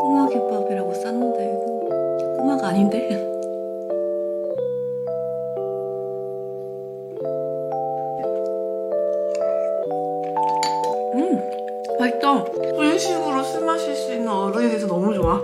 꼬마 김밥이라고 쌌는데 이거 꼬마가 아닌데? 맛있다. 분식으로 술 마실 수 있는 어른이 돼서 너무 좋아.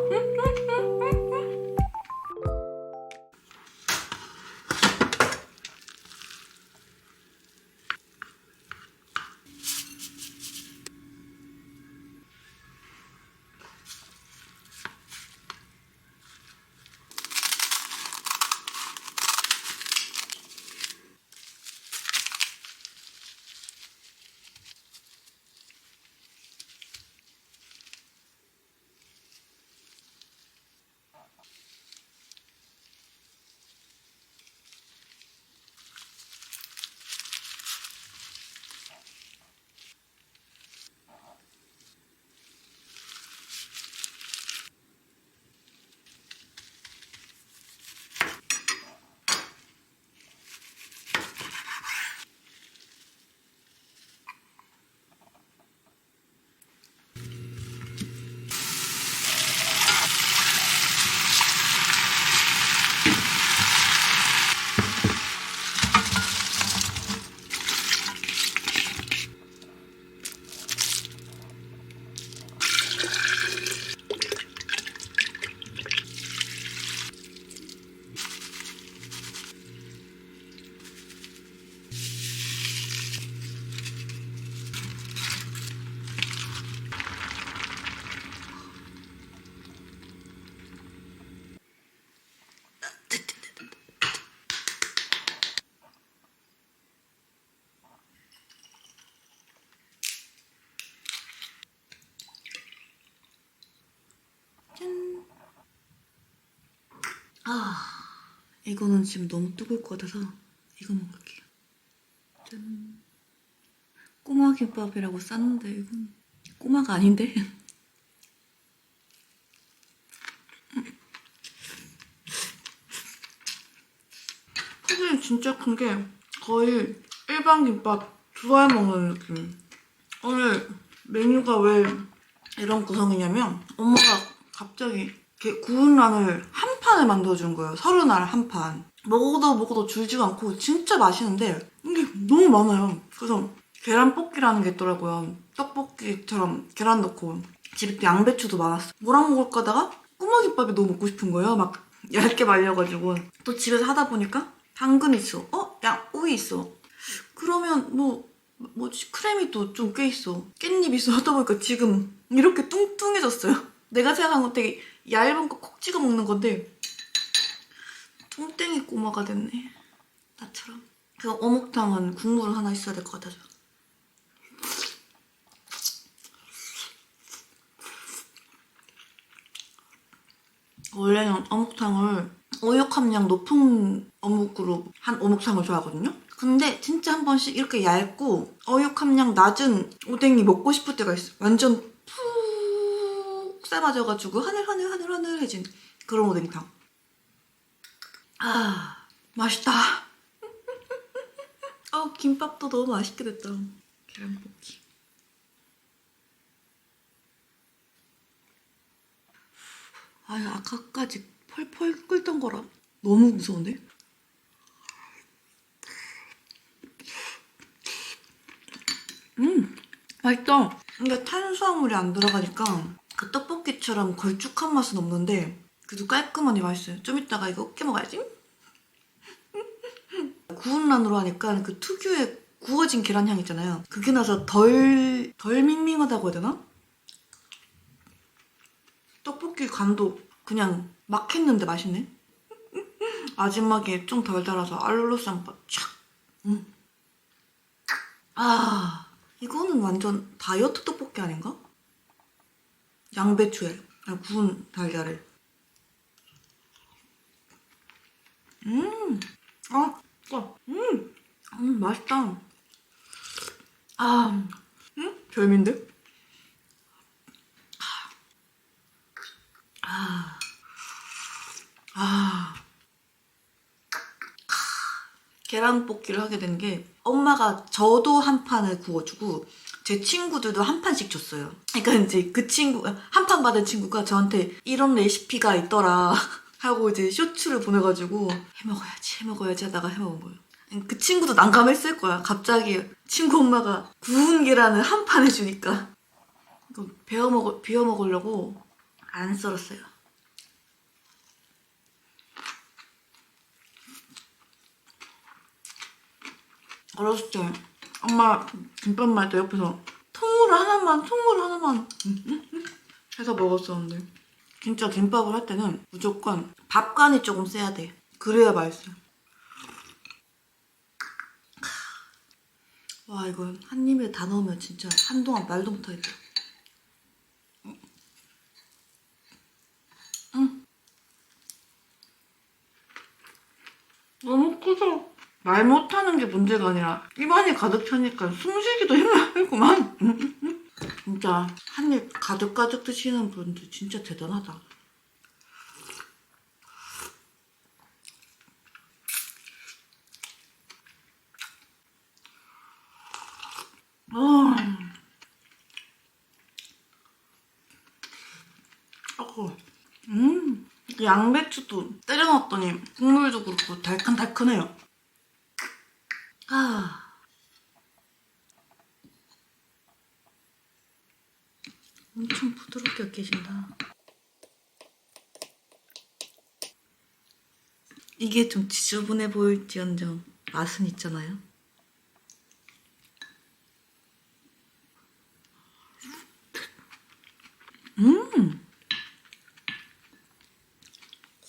짠. 이거는 지금 너무 뜨거울 것 같아서 이거 먹을게요. 짠. 꼬마 김밥이라고 쌌는데 이건 꼬마가 아닌데? 크기는 진짜 큰 게 거의 일반 김밥 두 알 먹는 느낌. 오늘 메뉴가 왜 이런 구성이냐면 엄마가 갑자기 이렇게 구운 란을 한 판을 만들어준 거예요. 30알 한 판. 먹어도 줄지가 않고 진짜 맛있는데 이게 너무 많아요. 그래서 계란볶이라는 게 있더라고요. 떡볶이처럼 계란 넣고 집에 또 양배추도 많았어. 뭐랑 먹을까 하다가 꼬마김밥이 너무 먹고 싶은 거예요. 막 얇게 말려가지고 또 집에서 하다 보니까 당근 있어. 우유 있어. 그러면 뭐지? 크림이 또 좀 꽤 있어. 깻잎 있어. 하다 보니까 지금 이렇게 뚱뚱해졌어요. 내가 생각한 건 되게 얇은 거 콕 찍어 먹는 건데 뚱땡이 꼬마가 됐네. 나처럼. 그 어묵탕은 국물 하나 있어야 될 것 같아서. 원래는 어묵탕을 어육 함량 높은 어묵으로 한 어묵탕을 좋아하거든요? 근데 진짜 한 번씩 이렇게 얇고 어육 함량 낮은 오뎅이 먹고 싶을 때가 있어. 완전 푹 삶아져가지고 하늘하늘해진 그런 오뎅탕. 맛있다. 김밥도 너무 맛있게 됐다. 계란볶이. 아까까지 펄펄 끓던 거라 너무 무서운데? 맛있다. 근데 탄수화물이 안 들어가니까 그 떡볶이처럼 걸쭉한 맛은 없는데 그래도 깔끔하니 맛있어요. 좀 이따가 이거 으깨 먹어야지. 구운 란으로 하니까 그 특유의 구워진 계란 향 있잖아요. 그게 나서 덜 밍밍하다고 해야 되나? 떡볶이 간도 그냥 막 했는데 맛있네. 마지막에 좀 덜 달아서 알룰로쌈밥 촥. 이거는 완전 다이어트 떡볶이 아닌가? 양배추에 구운 달걀을. 맛있다. 별미인데? 계란볶이를 하게 된 게 엄마가 저도 한 판을 구워주고 제 친구들도 한 판씩 줬어요. 그러니까 이제 그 친구, 한 판 받은 친구가 저한테 이런 레시피가 있더라 하고 이제 쇼츠를 보내가지고 해먹어야지 하다가 해먹은 거예요. 그 친구도 난감했을 거야. 갑자기 친구 엄마가 구운 계란을 한 판 해주니까. 이거 비워 먹으려고 안 썰었어요. 어렸을 때 엄마 김밥 말 때 옆에서 통으로 하나만 해서 먹었었는데, 진짜 김밥을 할 때는 무조건 밥간이 조금 세야 돼. 그래야 맛있어요. 와, 이거 한 입에 다 넣으면 진짜 한동안 말도 못하겠다. 너무 크죠? 말 못하는 게 문제가 아니라 입안이 가득 차니까 숨쉬기도 힘들구만. 진짜 한 입 가득가득 드시는 분들 진짜 대단하다. 양배추도 때려 넣었더니 국물도 그렇고 달큰달큰해요. 엄청 부드럽게 깨진다. 이게 좀 지저분해 보일지언정 맛은 있잖아요.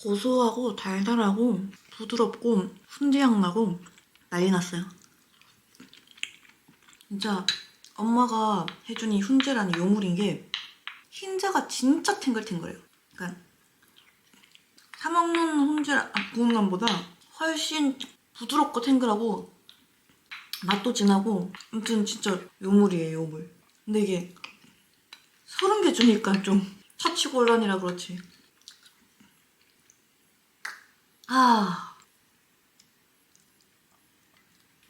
고소하고 달달하고 부드럽고 훈제향 나고 난리 났어요. 진짜 엄마가 해준 이 훈제라는 요물인 게 흰자가 진짜 탱글탱글해요. 그러니까 사 먹는 훈제 구운면보다 훨씬 부드럽고 탱글하고 맛도 진하고, 아무튼 진짜 요물이에요, 요물. 근데 이게 30개 주니까 좀 처치곤란이라 그렇지.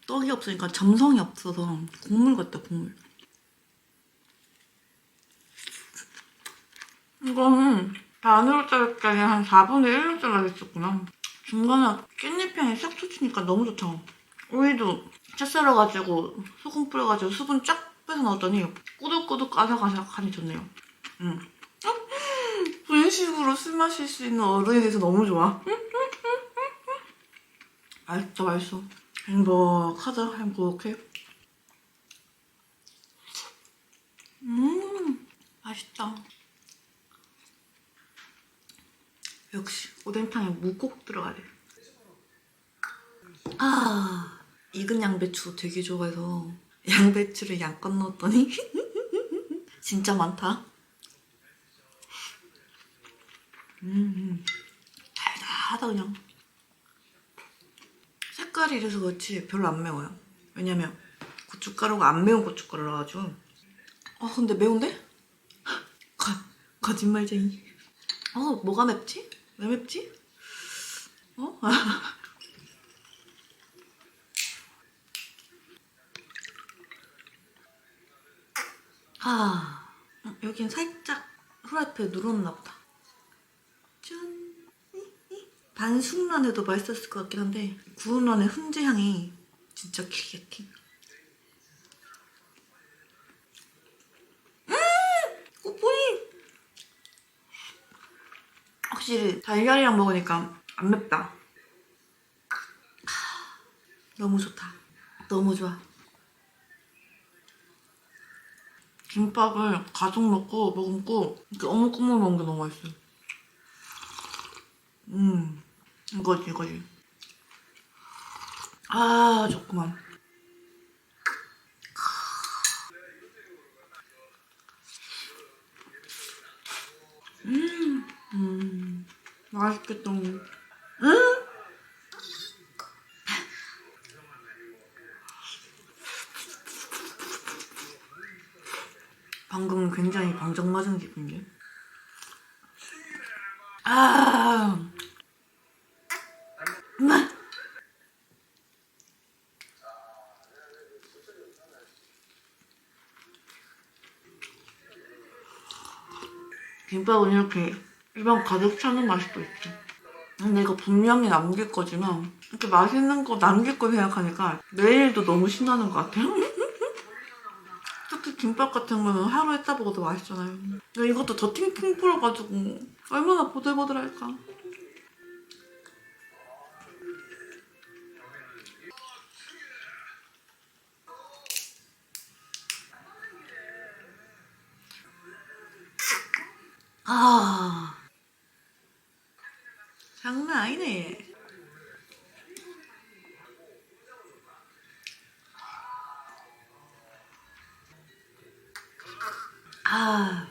떡이 없으니까 점성이 없어서 국물 같다, 국물. 이거는 반으로 자를 게 아니라 한 4분의 1로 잘라냈었구나. 중간에 깻잎향이 싹 솟으니까 너무 좋다. 오이도 채 썰어가지고 소금 뿌려가지고 수분 쫙 빼서 넣었더니 꾸덕꾸덕 아삭아삭하니 좋네요. 분식으로 술 마실 수 있는 어른이 돼서 너무 좋아. 맛있다, 맛있어. 행복하다, 행복해. 맛있다. 역시 오뎅탕에 무 꼭 들어가야 돼. 익은 양배추 되게 좋아해서 양배추를 양껏 넣었더니 진짜 많다. 달달하다 그냥. 색깔이 이래서 그렇지 별로 안 매워요. 왜냐면 고춧가루가 안 매운 고춧가루라가지고. 근데 매운데? 거짓말쟁이. 뭐가 맵지? 왜 맵지? 여긴 살짝 후라이팬에 눌었나 보다. 짠. 반숙란 해도 맛있었을 것 같긴 한데 구운 란의 훈제 향이 진짜 기가 막히네. 꽃보이! 확실히 달걀이랑 먹으니까 안 맵다. 너무 좋다. 너무 좋아. 김밥을 가득 넣고 머금고 이렇게 어묵 국물 먹는 게 너무 맛있어요. 이거지. 좋구만. 맛있겠다. 방금 굉장히 방정 맞은 기분인데. 김밥은 이렇게 입안 가득 차는 맛이 또 있지. 근데 이거 분명히 남길 거지만 이렇게 맛있는 거 남길 거 생각하니까 내일도 너무 신나는 것 같아요. 특히 김밥 같은 거는 하루 했다 먹어도 맛있잖아요. 근데 이것도 더 팅팅 불어가지고 얼마나 보들보들할까. 아, 장난 아니네. 아,